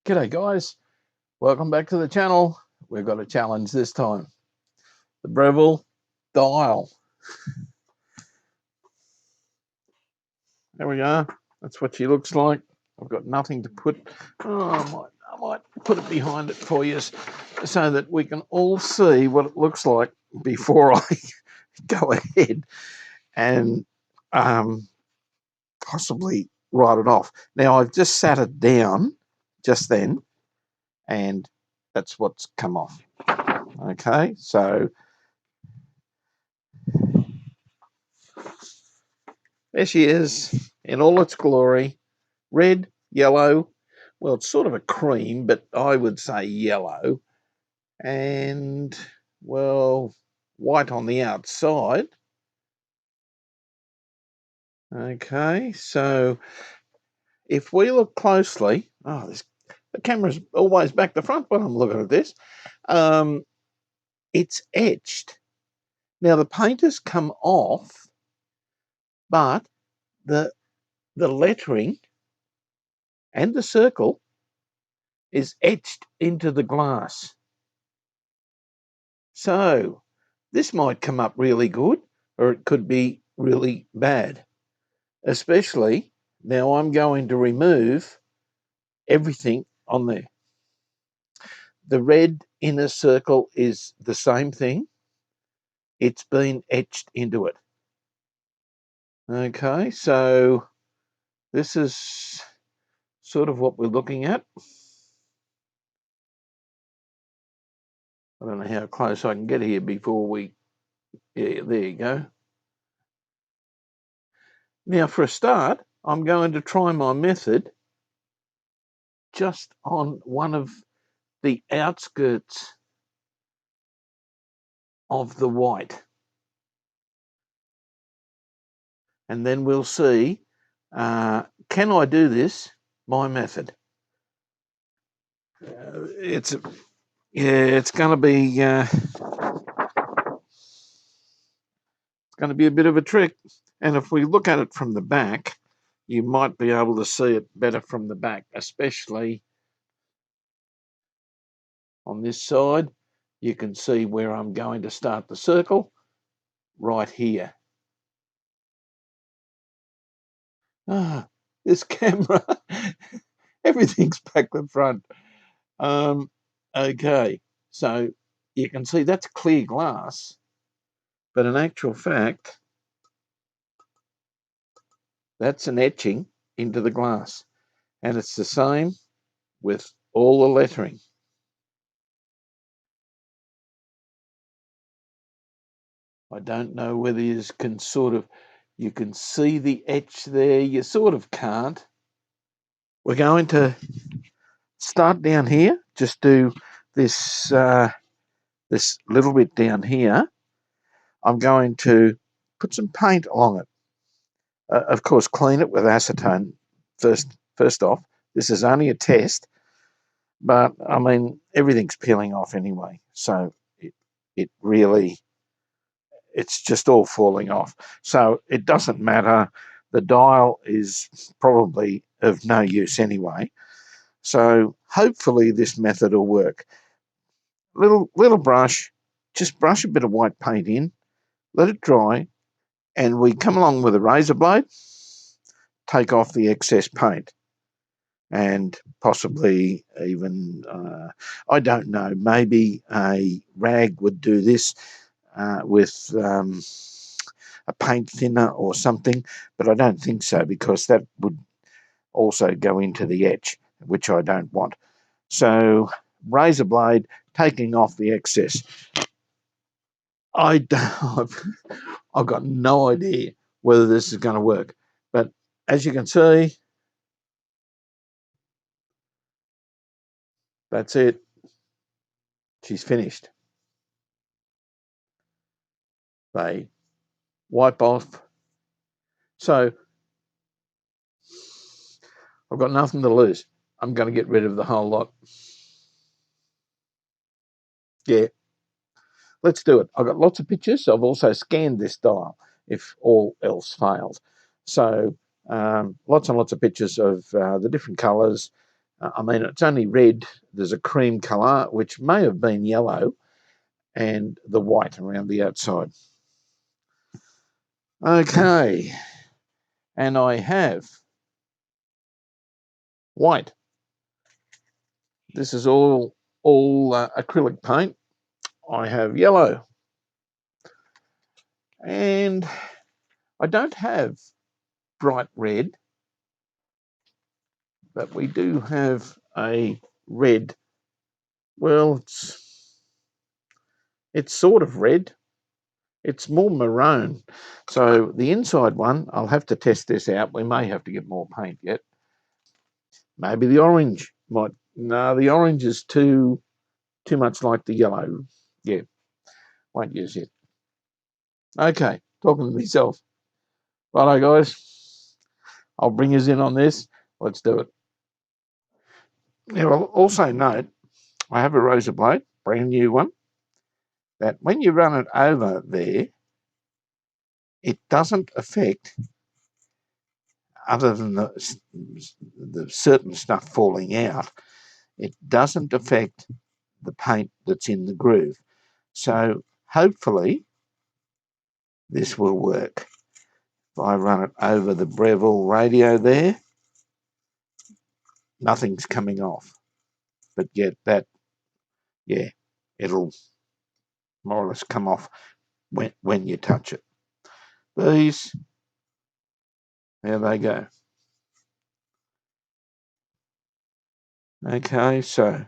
G'day guys, welcome back to the channel. We've got a challenge this time. The Breville dial. There we are. That's what she looks like. I've got nothing to put. I might put it behind it for you so that we can all see what it looks like before I go ahead and possibly write it off. Now I've just sat it down just then and that's what's come off. Okay, so there she is in all its glory. Red, yellow, well, it's sort of a cream, but I would say yellow. And, well, white on the outside. Okay, so if we look closely, the camera's always back to front when I'm looking at this. It's etched. Now, the paint has come off, but the lettering and the circle is etched into the glass. So this might come up really good, or it could be really bad, especially now I'm going to remove everything on there. The red inner circle is the same thing. It's been etched into it. Okay, so this is sort of what we're looking at. I don't know how close I can get here before yeah, there you go. Now for a start, I'm going to try my method just on one of the outskirts of the white. And then we'll see, can I do this, my method? It's going to be a bit of a trick. And if we look at it from the back, you might be able to see it better from the back, especially on this side. You can see where I'm going to start the circle right here. This camera, everything's back to front. Okay, so you can see that's clear glass, but in actual fact, that's an etching into the glass. And it's the same with all the lettering. I don't know whether you can you can see the etch there. You sort of can't. We're going to start down here, just do this, this little bit down here. I'm going to put some paint along it. Of course, clean it with acetone first off. This is only a test, but I mean, everything's peeling off anyway. So it really, it's just all falling off. So it doesn't matter. The dial is probably of no use anyway. So hopefully this method will work. Little brush, just brush a bit of white paint in, let it dry, and we come along with a razor blade, take off the excess paint, and possibly even, I don't know, maybe a rag would do this with a paint thinner or something, but I don't think so, because that would also go into the etch, which I don't want. So razor blade, taking off the excess. I've got no idea whether this is going to work, but as you can see, that's it. She's finished. They wipe off. So I've got nothing to lose. I'm going to get rid of the whole lot. Yeah, let's do it. I've got lots of pictures. I've also scanned this dial if all else fails. So lots and lots of pictures of the different colours I mean, it's only red. There's a cream colour, which may have been yellow, and the white around the outside. Okay, and I have white. This is all acrylic paint. I have yellow, and I don't have bright red, but we do have a red. Well, it's sort of red. It's more maroon. So the inside one, I'll have to test this out. We may have to get more paint yet. Maybe the orange might. No, the orange is too much like the yellow. Yeah, won't use it. Okay, talking to myself. Righto, guys. I'll bring us in on this. Let's do it. Now, I'll also note I have a razor blade, brand new one, that when you run it over there, it doesn't affect, other than the certain stuff falling out, it doesn't affect the paint that's in the groove. So hopefully this will work. If I run it over the Breville radio there, nothing's coming off. But yet it'll more or less come off when you touch it. These, there they go. Okay, so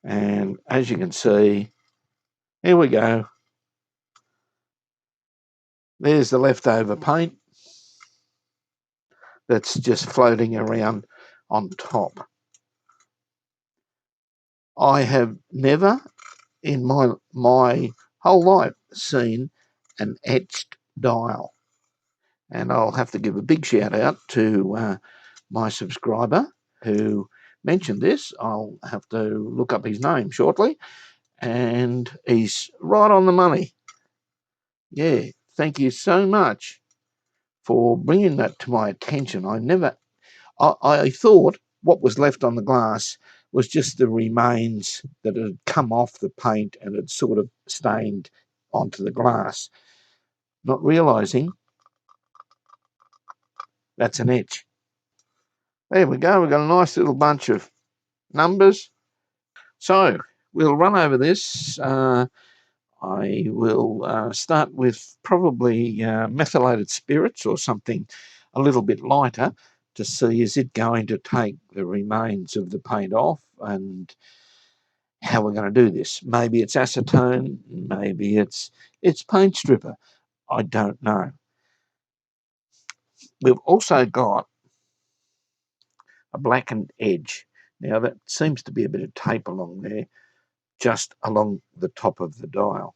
and as you can see, here we go. There's the leftover paint that's just floating around on top. I have never in my whole life seen an etched dial. And I'll have to give a big shout out to my subscriber who mentioned this. I'll have to look up his name shortly. And he's right on the money. Yeah, thank you so much for bringing that to my attention. I thought what was left on the glass was just the remains that had come off the paint and had sort of stained onto the glass, not realising that's an etch. There we go. We've got a nice little bunch of numbers. So we'll run over this. I will start with probably methylated spirits or something a little bit lighter to see is it going to take the remains of the paint off and how we're going to do this. Maybe it's acetone, maybe it's paint stripper. I don't know. We've also got a blackened edge. Now that seems to be a bit of tape along there, just along the top of the dial.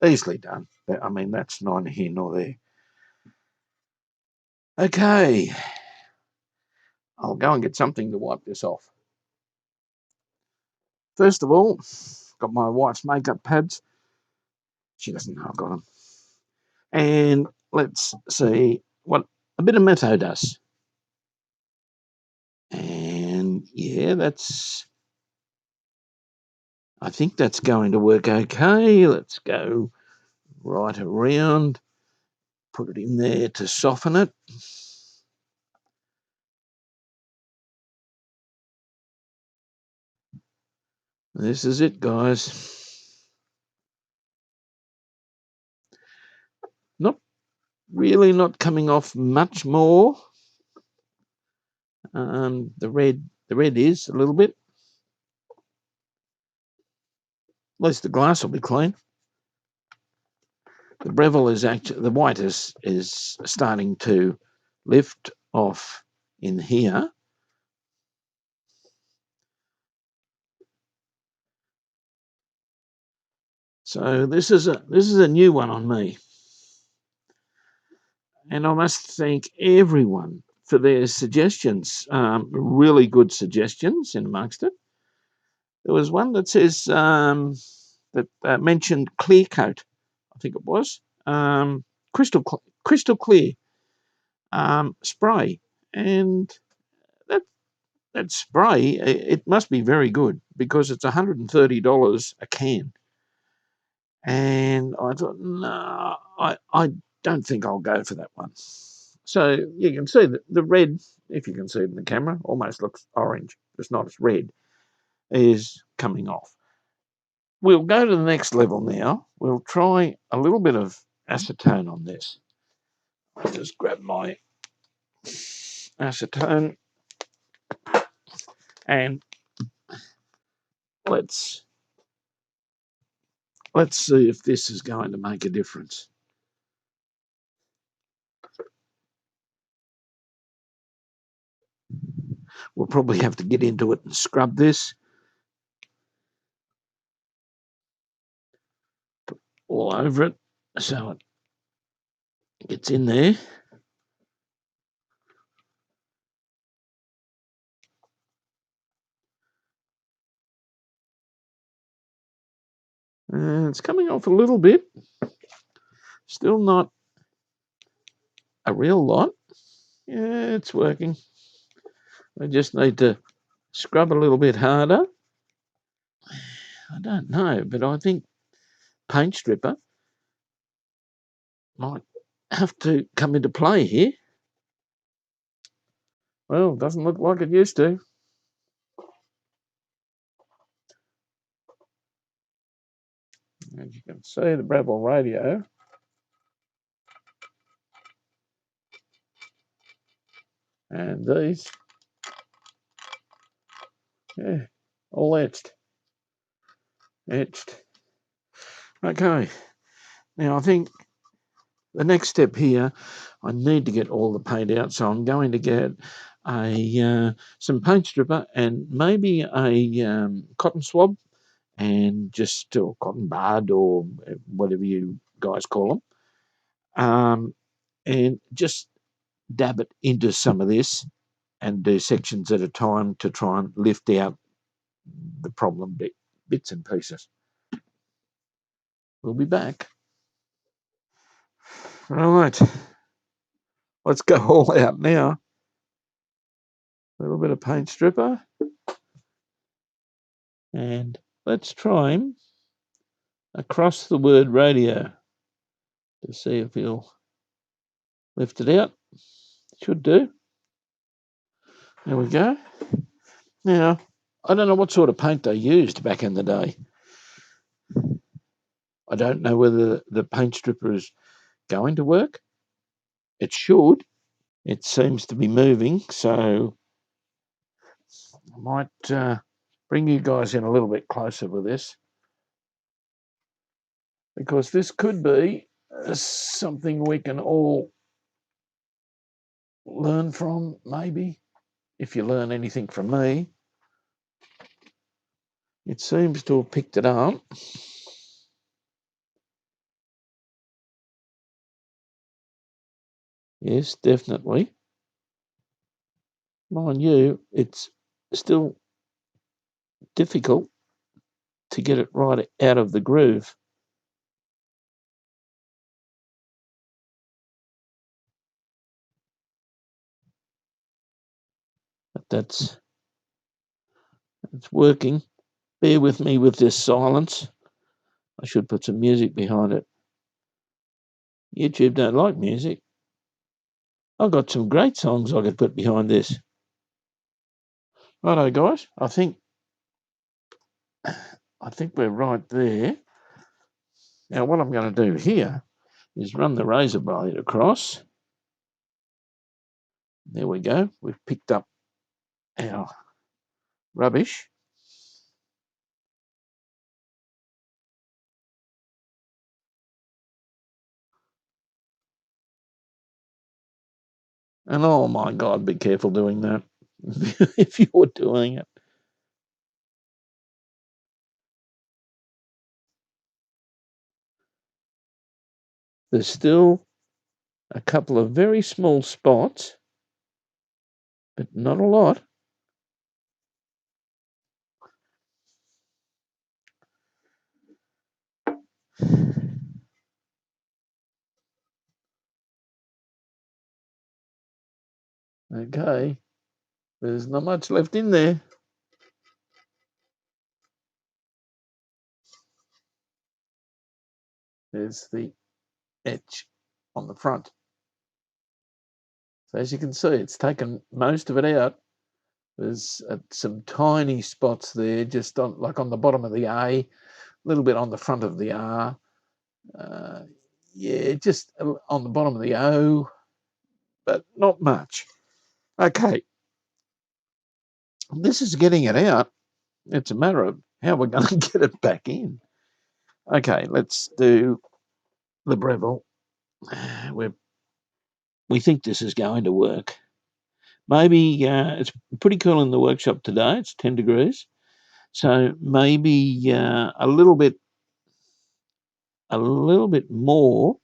Easily done. I mean, that's neither here nor there. Okay, I'll go and get something to wipe this off. First of all, got my wife's makeup pads. She doesn't know I've got them. And let's see what a bit of Metho does. And yeah, I think that's going to work okay. Let's go right around, put it in there to soften it. This is it, guys. Not coming off much more. The red is a little bit. At least the glass will be clean. The Breville is actually, the white is starting to lift off in here. So this is a new one on me. And I must thank everyone for their suggestions, really good suggestions in amongst it. There was one that says that mentioned clear coat, I think it was, crystal clear. spray. And that spray, it must be very good because it's $130 a can. And I thought, no, I don't think I'll go for that one. So you can see that the red, if you can see it in the camera, almost looks orange. It's not as red, is coming off. We'll go to the next level now. We'll try a little bit of acetone on this. I'll just grab my acetone and let's see if this is going to make a difference. We'll probably have to get into it and scrub this all over it so it gets in there. It's coming off a little bit. Still not a real lot. Yeah, it's working. I just need to scrub a little bit harder. I don't know, but I think paint stripper might have to come into play here. Well, doesn't look like it used to. As you can see, the Breville radio. And these, yeah, all etched. Okay, now I think the next step here, I need to get all the paint out, so I'm going to get some paint stripper and maybe a cotton swab and just or cotton bud or whatever you guys call them, and just dab it into some of this and do sections at a time to try and lift out the problem bits and pieces. We'll be back. Right, let's go all out now. A little bit of paint stripper. And let's try him across the word radio to see if he'll lift it out. Should do. There we go. Now, I don't know what sort of paint they used back in the day. I don't know whether the paint stripper is going to work. It should. It seems to be moving, so I might bring you guys in a little bit closer with this, because this could be something we can all learn from, maybe. If you learn anything from me, it seems to have picked it up. Yes, definitely. Mind you, it's still difficult to get it right out of the groove. But it's working. Bear with me with this silence. I should put some music behind it. YouTube don't like music. I've got some great songs I could put behind this. Righto, guys. I think we're right there. Now, what I'm going to do here is run the razor blade across. There we go. We've picked up our rubbish. And oh my God, be careful doing that if you're doing it. There's still a couple of very small spots, but not a lot. Okay, there's not much left in there. There's the etch on the front. So as you can see, it's taken most of it out. There's some tiny spots there, just like on the bottom of the A, a little bit on the front of the R. Yeah, just on the bottom of the O, but not much. Okay, this is getting it out. It's a matter of how we're going to get it back in. Okay, let's do the Breville. We think this is going to work. Maybe it's pretty cool in the workshop today. It's 10 degrees. So maybe a little bit more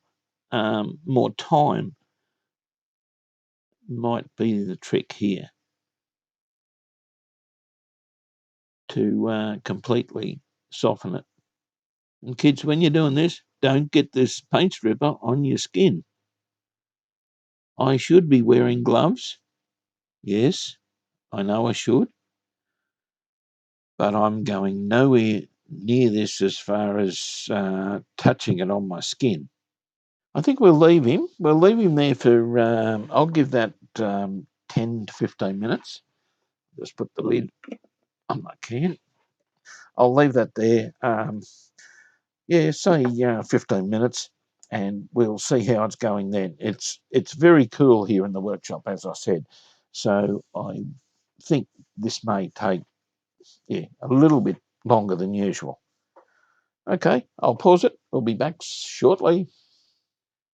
time might be the trick here to completely soften it. And kids, when you're doing this, don't get this paint stripper on your skin. I should be wearing gloves. Yes, I know I should. But I'm going nowhere near this as far as touching it on my skin. I think we'll leave him. We'll leave him there for, I'll give that 10 to 15 minutes. Just put the lid on my can. I'll leave that there. Yeah, say 15 minutes, and we'll see how it's going then. It's very cool here in the workshop, as I said. So I think this may take a little bit longer than usual. Okay, I'll pause it. We'll be back shortly.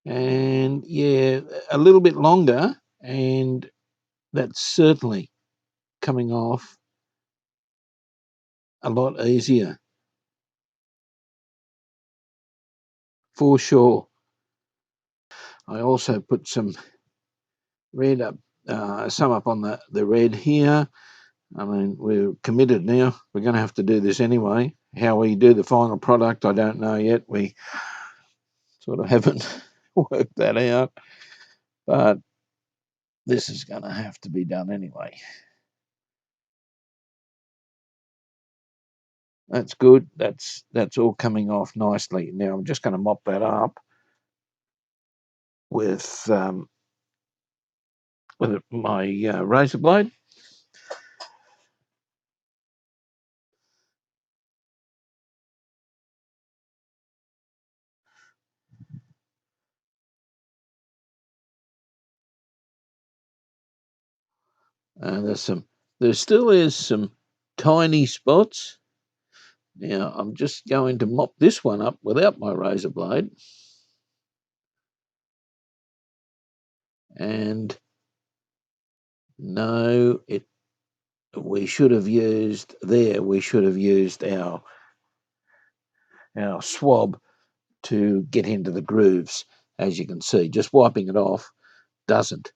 And yeah, a little bit longer, and that's certainly coming off a lot easier for sure. I also put some red up, some up on the red here. I mean, we're committed now. We're going to have to do this anyway. How we do the final product, I don't know yet. We sort of haven't worked that out, but this is going to have to be done anyway. That's good. That's all coming off nicely. Now I'm just going to mop that up with my razor blade. There still is some tiny spots. Now I'm just going to mop this one up without my razor blade. And no, we should have used our swab to get into the grooves. As you can see, just wiping it off doesn't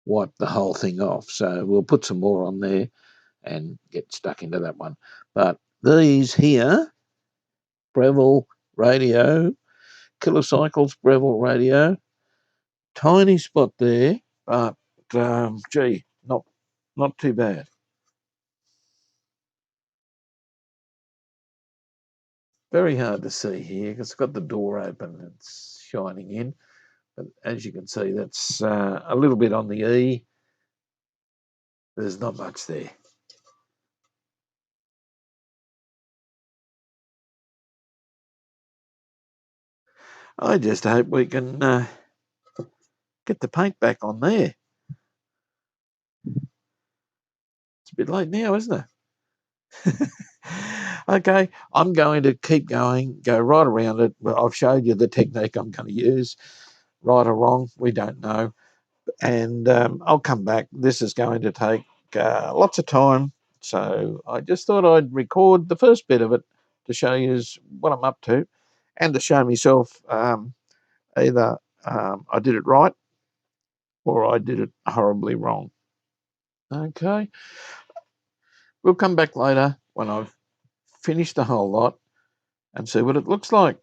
wipe the whole thing off. So we'll put some more on there and get stuck into that one. But these here, Breville radio, kilocycles, Breville radio, tiny spot there, but gee, not too bad. Very hard to see here because it's got the door open. It's shining in. But as you can see, that's a little bit on the E. There's not much there. I just hope we can get the paint back on there. It's a bit late now, isn't it? Okay, I'm going to keep going, go right around it. Well, I've showed you the technique I'm going to use. Right or wrong, we don't know. And I'll come back. This is going to take lots of time. So I just thought I'd record the first bit of it to show you what I'm up to and to show myself either I did it right or I did it horribly wrong. Okay. We'll come back later when I've finished the whole lot and see what it looks like.